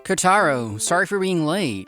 Kotaro, sorry for being late.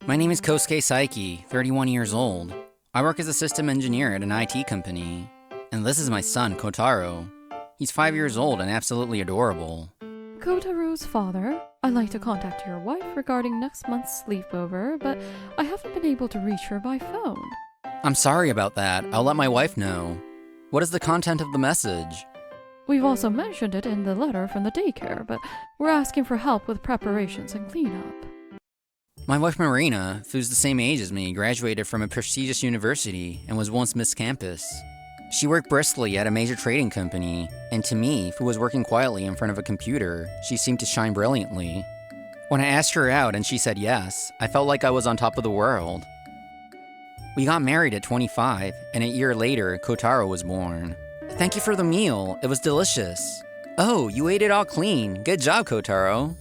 My name is Kosuke Saiki, 31 years old. I work as a system engineer at an IT company. And this is my son, Kotaro. He's 5 years old and absolutely adorable. Kotaro's father, I'd like to contact your wife regarding next month's sleepover, but I haven't been able to reach her by phone. I'm sorry about that. I'll let my wife know. What is the content of the message? We've also mentioned it in the letter from the daycare, but we're asking for help with preparations and cleanup. My wife Marina, who's the same age as me, graduated from a prestigious university and was once Miss Campus. She worked briskly at a major trading company, and to me, who was working quietly in front of a computer, she seemed to shine brilliantly. When I asked her out and she said yes, I felt like I was on top of the world. We got married at 25, and a year later, Kotaro was born. Thank you for the meal, it was delicious. Oh, you ate it all clean, good job, Kotaro.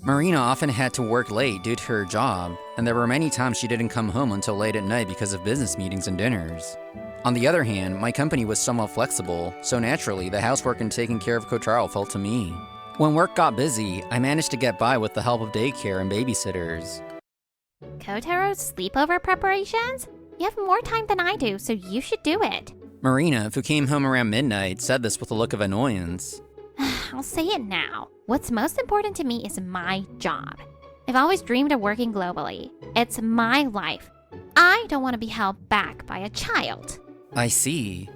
Marina often had to work late due to her job, and there were many times she didn't come home until late at night because of business meetings and dinners. On the other hand, my company was somewhat flexible, so naturally the housework and taking care of Kotaro fell to me. When work got busy, I managed to get by with the help of daycare and babysitters. Kotaro's sleepover preparations? You have more time than I do, so you should do it. Marina, who came home around midnight, said this with a look of annoyance. I'll say it now. What's most important to me is my job. I've always dreamed of working globally. It's my life. I don't want to be held back by a child. I see.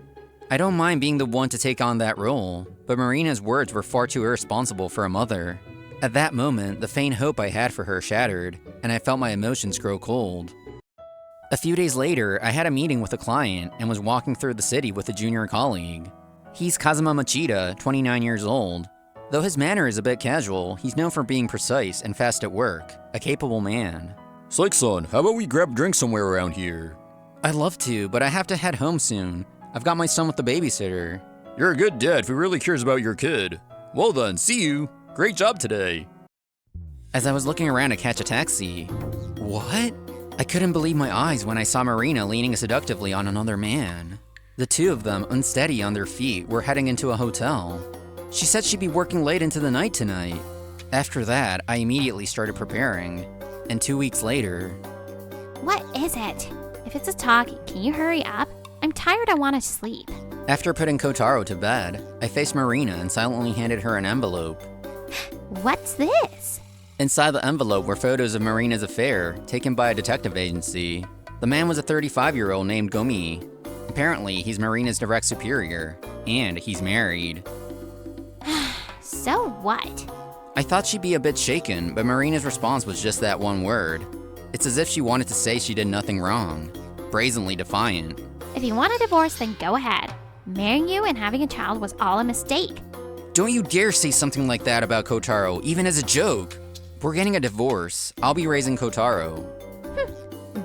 I don't mind being the one to take on that role, but Marina's words were far too irresponsible for a mother. At that moment, the faint hope I had for her shattered, and I felt my emotions grow cold. A few days later, I had a meeting with a client and was walking through the city with a junior colleague. He's Kazuma Machida, 29 years old. Though his manner is a bit casual, he's known for being precise and fast at work, a capable man. Saiki-san, how about we grab a drink somewhere around here? I'd love to, but I have to head home soon. I've got my son with the babysitter. You're a good dad who really cares about your kid. Well then, see you. Great job today. As I was looking around to catch a taxi, what? I couldn't believe my eyes when I saw Marina leaning seductively on another man. The two of them, unsteady on their feet, were heading into a hotel. She said she'd be working late into the night tonight. After that, I immediately started preparing. And 2 weeks later... What is it? If it's a talk, can you hurry up? I'm tired, I want to sleep. After putting Kotaro to bed, I faced Marina and silently handed her an envelope. What's this? Inside the envelope were photos of Marina's affair, taken by a detective agency. The man was a 35-year-old named Gomi. Apparently, he's Marina's direct superior, and he's married. So what? I thought she'd be a bit shaken, but Marina's response was just that one word. It's as if she wanted to say she did nothing wrong. Brazenly defiant. If you want a divorce, then go ahead. Marrying you and having a child was all a mistake. Don't you dare say something like that about Kotaro, even as a joke. We're getting a divorce. I'll be raising Kotaro.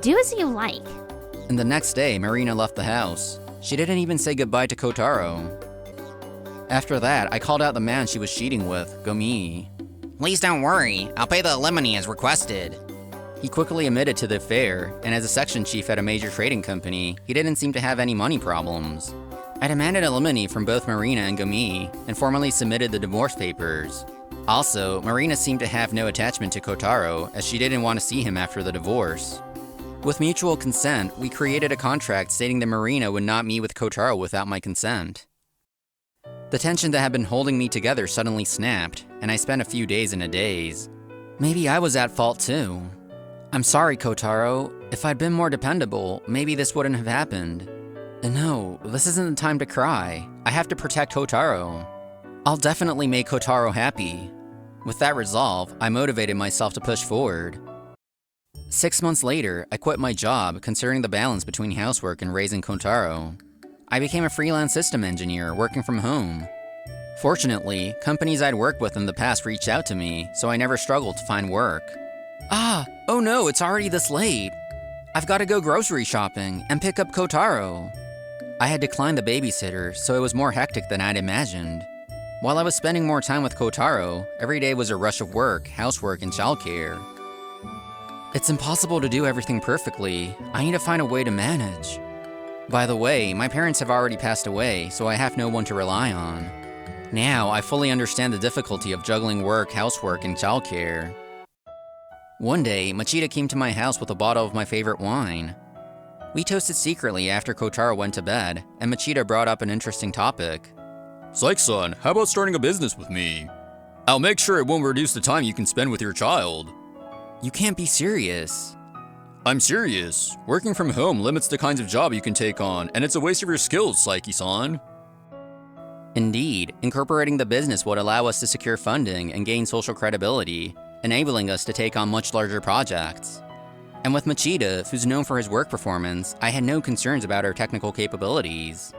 Do as you like. And the next day, Marina left the house. She didn't even say goodbye to Kotaro. After that, I called out the man she was cheating with, Gomi. Please don't worry, I'll pay the alimony as requested. He quickly admitted to the affair, and as a section chief at a major trading company, he didn't seem to have any money problems. I demanded alimony from both Marina and Gomi, and formally submitted the divorce papers. Also, Marina seemed to have no attachment to Kotaro, as she didn't want to see him after the divorce. With mutual consent, we created a contract stating that Marina would not meet with Kotaro without my consent. The tension that had been holding me together suddenly snapped, and I spent a few days in a daze. Maybe I was at fault too. I'm sorry, Kotaro. If I'd been more dependable, maybe this wouldn't have happened. And no, this isn't the time to cry. I have to protect Kotaro. I'll definitely make Kotaro happy. With that resolve, I motivated myself to push forward. 6 months later, I quit my job, considering the balance between housework and raising Kotaro. I became a freelance system engineer, working from home. Fortunately, companies I'd worked with in the past reached out to me, so I never struggled to find work. Oh no, it's already this late. I've got to go grocery shopping and pick up Kotaro. I had declined the babysitter, so it was more hectic than I'd imagined. While I was spending more time with Kotaro, every day was a rush of work, housework, and childcare. It's impossible to do everything perfectly. I need to find a way to manage. By the way, my parents have already passed away, so I have no one to rely on. Now, I fully understand the difficulty of juggling work, housework, and childcare. One day, Machida came to my house with a bottle of my favorite wine. We toasted secretly after Kotaro went to bed, and Machida brought up an interesting topic. Saiki-san, how about starting a business with me? I'll make sure it won't reduce the time you can spend with your child. You can't be serious. I'm serious. Working from home limits the kinds of job you can take on, and it's a waste of your skills, Saiki-san. Indeed, incorporating the business would allow us to secure funding and gain social credibility, enabling us to take on much larger projects. And with Machida, who's known for his work performance, I had no concerns about her technical capabilities.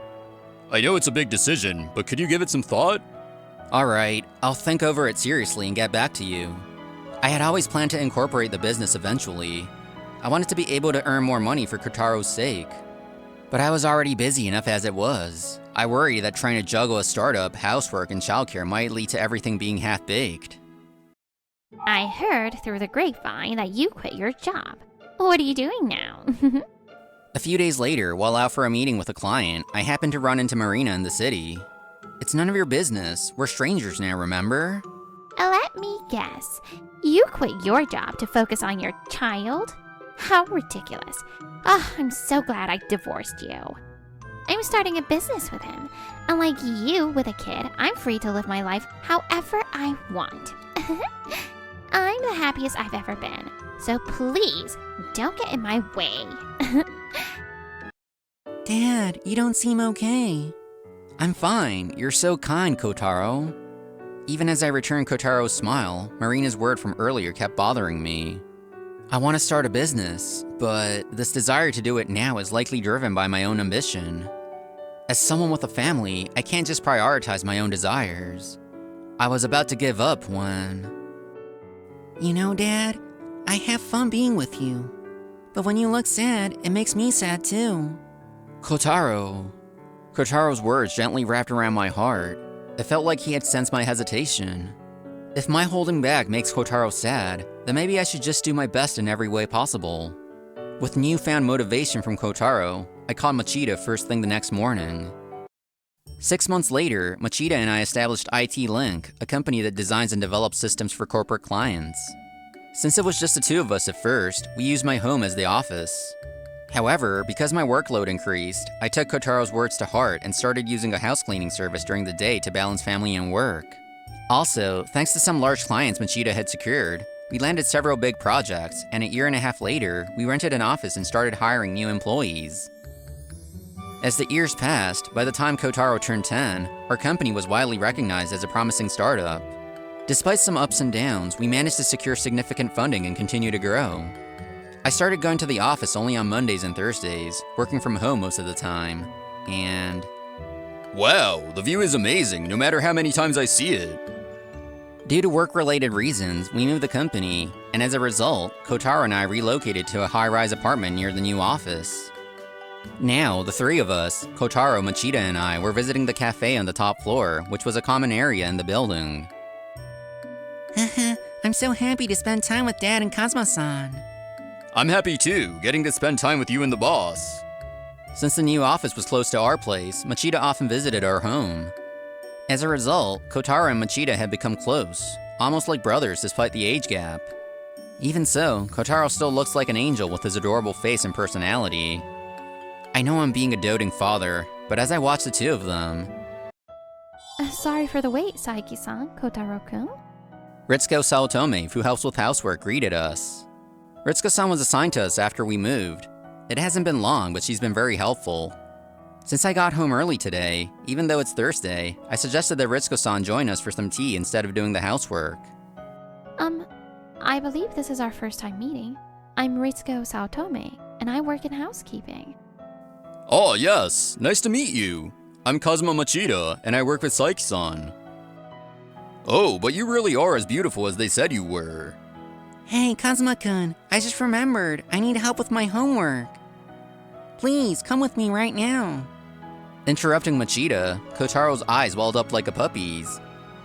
I know it's a big decision, but could you give it some thought? Alright, I'll think over it seriously and get back to you. I had always planned to incorporate the business eventually. I wanted to be able to earn more money for Kotaro's sake. But I was already busy enough as it was. I worry that trying to juggle a startup, housework, and childcare might lead to everything being half-baked. I heard through the grapevine that you quit your job. What are you doing now? A few days later, while out for a meeting with a client, I happened to run into Marina in the city. It's none of your business. We're strangers now, remember? Let me guess. You quit your job to focus on your child? How ridiculous. I'm so glad I divorced you. I'm starting a business with him. Unlike you with a kid, I'm free to live my life however I want. I'm the happiest I've ever been. So please, don't get in my way. Dad, you don't seem okay. I'm fine. You're so kind, Kotaro. Even as I returned Kotaro's smile, Marina's word from earlier kept bothering me. I want to start a business, but this desire to do it now is likely driven by my own ambition. As someone with a family, I can't just prioritize my own desires. I was about to give up when... You know, Dad, I have fun being with you. But when you look sad, it makes me sad too. Kotaro. Kotaro's words gently wrapped around my heart. It felt like he had sensed my hesitation. If my holding back makes Kotaro sad, then maybe I should just do my best in every way possible. With newfound motivation from Kotaro, I called Machida first thing the next morning. 6 months later, Machida and I established IT Link, a company that designs and develops systems for corporate clients. Since it was just the two of us at first, we used my home as the office. However, because my workload increased, I took Kotaro's words to heart and started using a house cleaning service during the day to balance family and work. Also, thanks to some large clients Machida had secured, we landed several big projects, and a year and a half later, we rented an office and started hiring new employees. As the years passed, by the time Kotaro turned 10, our company was widely recognized as a promising startup. Despite some ups and downs, we managed to secure significant funding and continue to grow. I started going to the office only on Mondays and Thursdays, working from home most of the time, and... Wow, the view is amazing, no matter how many times I see it. Due to work-related reasons, we moved the company, and as a result, Kotaro and I relocated to a high-rise apartment near the new office. Now, the three of us, Kotaro, Machida, and I, were visiting the cafe on the top floor, which was a common area in the building. I'm so happy to spend time with Dad and Kazuma-san. I'm happy too, getting to spend time with you and the boss. Since the new office was close to our place, Machida often visited our home. As a result, Kotaro and Machida had become close, almost like brothers despite the age gap. Even so, Kotaro still looks like an angel with his adorable face and personality. I know I'm being a doting father, but as I watch the two of them... Sorry for the wait, Saiki-san, Kotaro-kun. Ritsuko Saotome, who helps with housework, greeted us. Ritsuko-san was assigned to us after we moved. It hasn't been long, but she's been very helpful. Since I got home early today, even though it's Thursday, I suggested that Ritsuko-san join us for some tea instead of doing the housework. I believe this is our first time meeting. I'm Ritsuko Saotome, and I work in housekeeping. Oh yes, nice to meet you. I'm Kazuma Machida, and I work with Saiki-san. Oh, but you really are as beautiful as they said you were. Hey, Kazuma-kun, I just remembered. I need help with my homework. Please, come with me right now. Interrupting Machida, Kotaro's eyes welled up like a puppy's.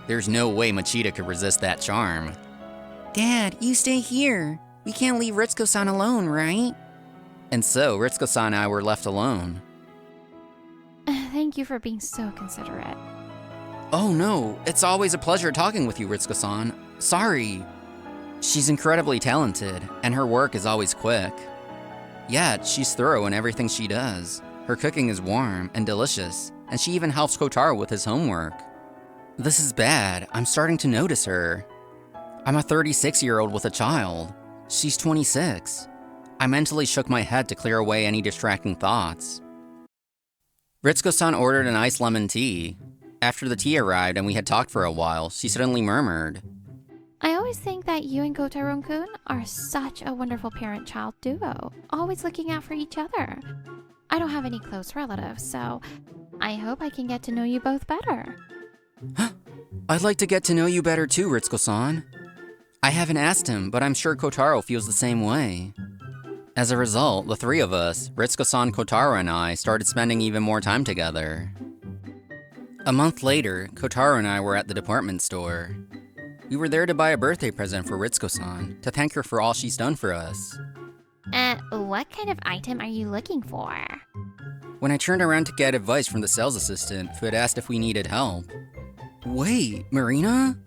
There's no way Machida could resist that charm. Dad, you stay here. We can't leave Ritsuko-san alone, right? And so, Ritsuko-san and I were left alone. Thank you for being so considerate. Oh no, it's always a pleasure talking with you, Ritsuko-san. Sorry. She's incredibly talented, and her work is always quick. Yet, she's thorough in everything she does. Her cooking is warm and delicious, and she even helps Kotaro with his homework. This is bad. I'm starting to notice her. I'm a 36-year-old with a child. She's 26. I mentally shook my head to clear away any distracting thoughts. Ritsuko-san ordered an iced lemon tea. After the tea arrived and we had talked for a while, she suddenly murmured, I always think that you and Kotaro-kun are such a wonderful parent-child duo, always looking out for each other. I don't have any close relatives, so I hope I can get to know you both better. I'd like to get to know you better too, Ritsuko-san. I haven't asked him, but I'm sure Kotaro feels the same way. As a result, the three of us, Ritsuko-san, Kotaro, and I, started spending even more time together. A month later, Kotaro and I were at the department store. We were there to buy a birthday present for Ritsuko-san, to thank her for all she's done for us. What kind of item are you looking for? When I turned around to get advice from the sales assistant, who had asked if we needed help. Wait, Marina?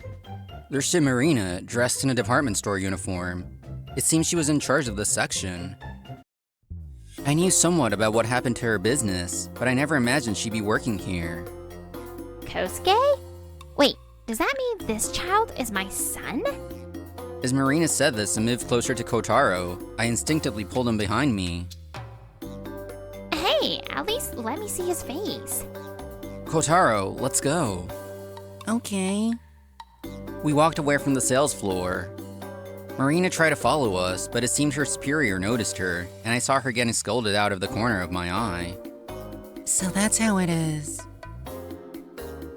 There stood Marina, dressed in a department store uniform. It seemed she was in charge of this section. I knew somewhat about what happened to her business, but I never imagined she'd be working here. Kosuke? Wait, does that mean this child is my son? As Marina said this and moved closer to Kotaro, I instinctively pulled him behind me. Hey, at least let me see his face. Kotaro, let's go. Okay. We walked away from the sales floor. Marina tried to follow us, but it seemed her superior noticed her, and I saw her getting scolded out of the corner of my eye. So that's how it is.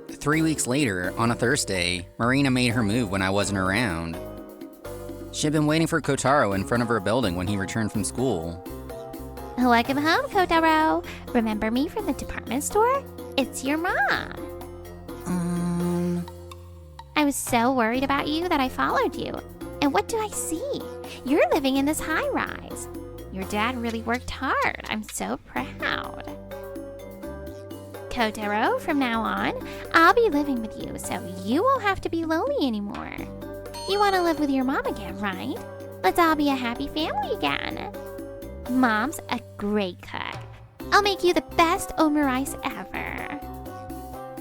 3 weeks later, on a Thursday, Marina made her move when I wasn't around. She'd been waiting for Kotaro in front of her building when he returned from school. Welcome home, Kotaro. Remember me from the department store? It's your mom. I was so worried about you that I followed you. And what do I see? You're living in this high-rise. Your dad really worked hard. I'm so proud. Kotaro, from now on, I'll be living with you, so you won't have to be lonely anymore. You want to live with your mom again, right? Let's all be a happy family again. Mom's a great cook. I'll make you the best omurice ever.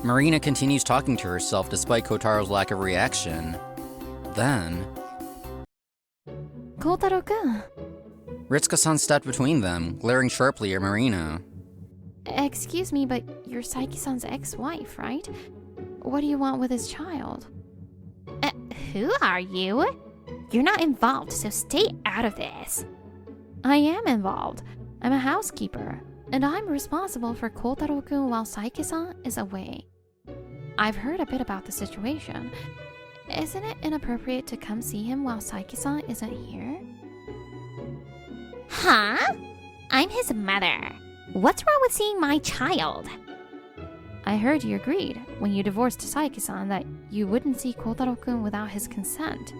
Marina continues talking to herself despite Kotaro's lack of reaction. Then, Kotaro-kun. Ritsuko-san stepped between them, glaring sharply at Marina. Excuse me, but you're Saiki-san's ex-wife, right? What do you want with his child? Who are you? You're not involved, so stay out of this. I am involved. I'm a housekeeper, and I'm responsible for Kotaro-kun while Saiki-san is away. I've heard a bit about the situation. Isn't it inappropriate to come see him while Saiki-san isn't here? Huh? I'm his mother. What's wrong with seeing my child? I heard you agreed, when you divorced Saiki-san, that you wouldn't see Kotaro-kun without his consent.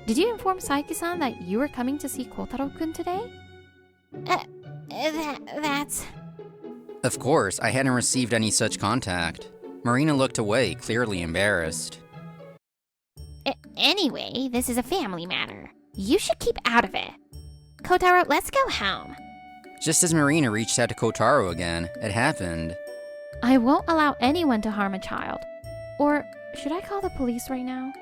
Did you inform Saiki-san that you were coming to see Kotaro-kun today? That's... Of course, I hadn't received any such contact. Marina looked away, clearly embarrassed. Anyway, this is a family matter. You should keep out of it. Kotaro, let's go home. Just as Marina reached out to Kotaro again, it happened. I won't allow anyone to harm a child. Or should I call the police right now?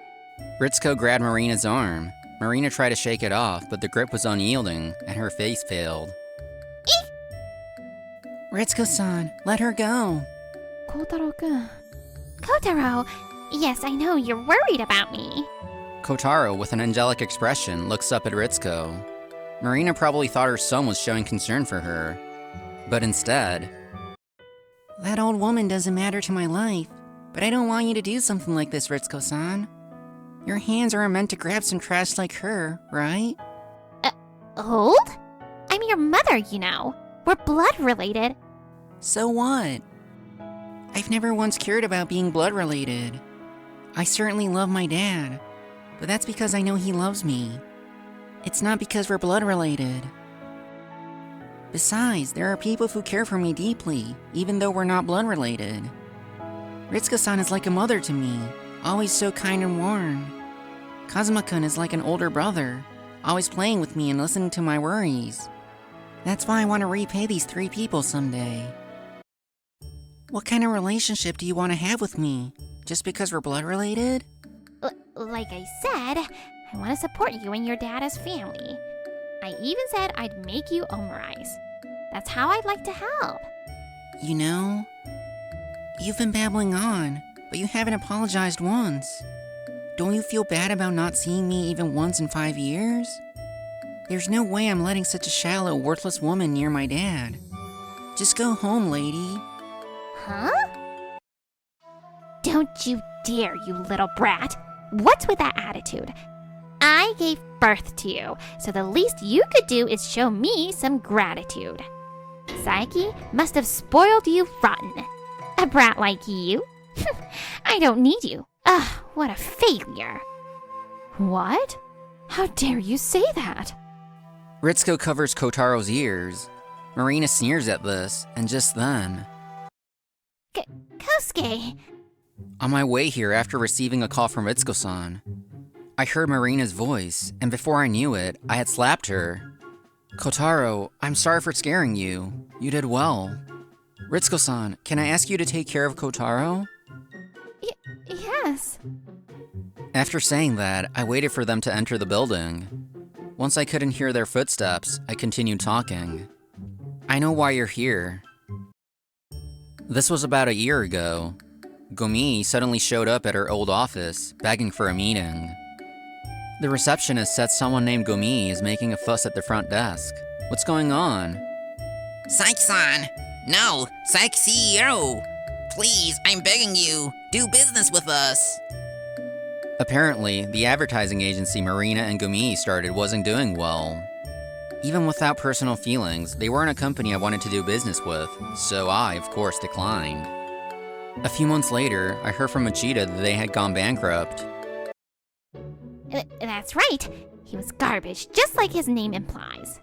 Ritsuko grabbed Marina's arm. Marina tried to shake it off, but the grip was unyielding, and her face paled. Ritsuko-san, let her go. Kotaro-kun. Kotaro, yes, I know you're worried about me. Kotaro, with an angelic expression, looks up at Ritsuko. Marina probably thought her son was showing concern for her. But instead... That old woman doesn't matter to my life, but I don't want you to do something like this, Ritsuko-san. Your hands aren't meant to grab some trash like her, right? Old? I'm your mother, you know. We're blood related. So what? I've never once cared about being blood related. I certainly love my dad, but that's because I know he loves me. It's not because we're blood related. Besides, there are people who care for me deeply, even though we're not blood related. Ritsuko-san is like a mother to me, always so kind and warm. Kazuma-kun is like an older brother, always playing with me and listening to my worries. That's why I want to repay these 3 people someday. What kind of relationship do you want to have with me? Just because we're blood related? Like I said, I want to support you and your dad as family. I even said I'd make you omurice. That's how I'd like to help. You know, you've been babbling on, but you haven't apologized once. Don't you feel bad about not seeing me even once in 5 years? There's no way I'm letting such a shallow, worthless woman near my dad. Just go home, lady. Huh? Don't you dare, you little brat. What's with that attitude? I gave birth to you, so the least you could do is show me some gratitude. Saiki must have spoiled you rotten. A brat like you? I don't need you. Ugh, what a failure. What? How dare you say that? Ritsuko covers Kotaro's ears. Marina sneers at this, and just then... Kosuke! On my way here after receiving a call from Ritsuko-san, I heard Marina's voice, and before I knew it, I had slapped her. Kotaro, I'm sorry for scaring you. You did well. Ritsuko-san, can I ask you to take care of Kotaro? Yes. After saying that, I waited for them to enter the building. Once I couldn't hear their footsteps, I continued talking. I know why you're here. This was about a year ago. Gomi suddenly showed up at her old office, begging for a meeting. The receptionist said someone named Gomi is making a fuss at the front desk. What's going on? Saiki-san! No! Saiki CEO! Please, I'm begging you, do business with us! Apparently, the advertising agency Marina and Gomi started wasn't doing well. Even without personal feelings, they weren't a company I wanted to do business with, so I, of course, declined. A few months later, I heard from Machida that they had gone bankrupt. That's right. He was garbage, just like his name implies.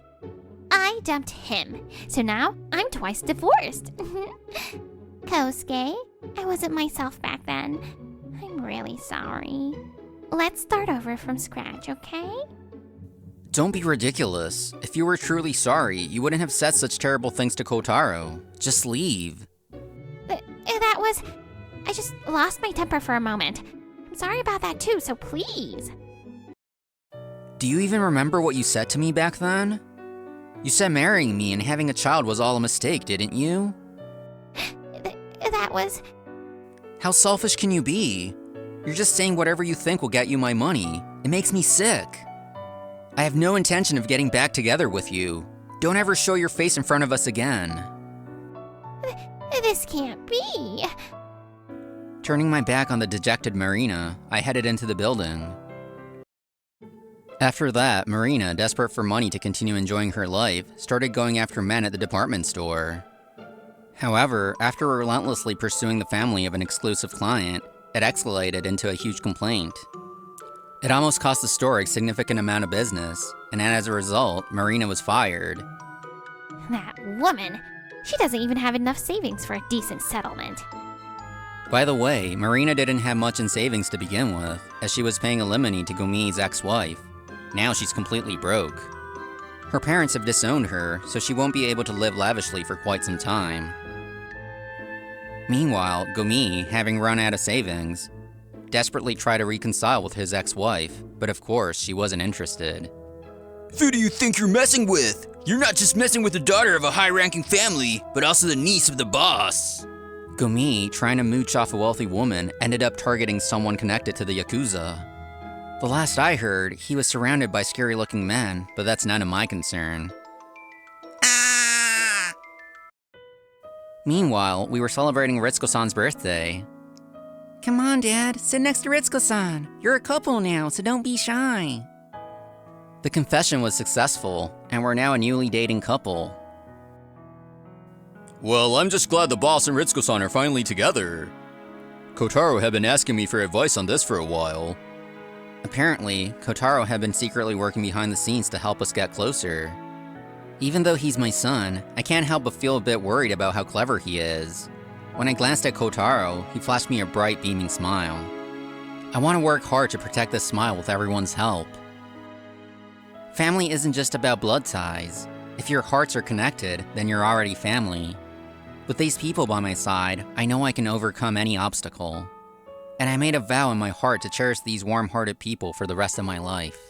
I dumped him, so now I'm twice divorced. Kosuke, I wasn't myself back then. I'm really sorry. Let's start over from scratch, okay? Don't be ridiculous. If you were truly sorry, you wouldn't have said such terrible things to Kotaro. Just leave. That was... I just lost my temper for a moment. I'm sorry about that too, so please. Do you even remember what you said to me back then? You said marrying me and having a child was all a mistake, didn't you? That was... How selfish can you be? You're just saying whatever you think will get you my money. It makes me sick. I have no intention of getting back together with you. Don't ever show your face in front of us again. This can't be. Turning my back on the dejected Marina, I headed into the building. After that, Marina, desperate for money to continue enjoying her life, started going after men at the department store. However, after relentlessly pursuing the family of an exclusive client, it escalated into a huge complaint. It almost cost the store a significant amount of business, and as a result, Marina was fired. That woman. She doesn't even have enough savings for a decent settlement. By the way, Marina didn't have much in savings to begin with, as she was paying alimony to Gomi's ex-wife. Now she's completely broke. Her parents have disowned her, so she won't be able to live lavishly for quite some time. Meanwhile, Gomi, having run out of savings, desperately tried to reconcile with his ex-wife, but of course, she wasn't interested. Who do you think you're messing with? You're not just messing with the daughter of a high-ranking family, but also the niece of the boss. Gomi, trying to mooch off a wealthy woman, ended up targeting someone connected to the Yakuza. The last I heard, he was surrounded by scary-looking men, but that's none of my concern. Ah! Meanwhile, we were celebrating Ritsuko-san's birthday. Come on, Dad, sit next to Ritsuko-san. You're a couple now, so don't be shy. The confession was successful, and we're now a newly dating couple. Well, I'm just glad the boss and Ritsuko-san are finally together. Kotaro had been asking me for advice on this for a while. Apparently, Kotaro had been secretly working behind the scenes to help us get closer. Even though he's my son, I can't help but feel a bit worried about how clever he is. When I glanced at Kotaro, he flashed me a bright, beaming smile. I want to work hard to protect this smile with everyone's help. Family isn't just about blood ties. If your hearts are connected, then you're already family. With these people by my side, I know I can overcome any obstacle. And I made a vow in my heart to cherish these warm-hearted people for the rest of my life.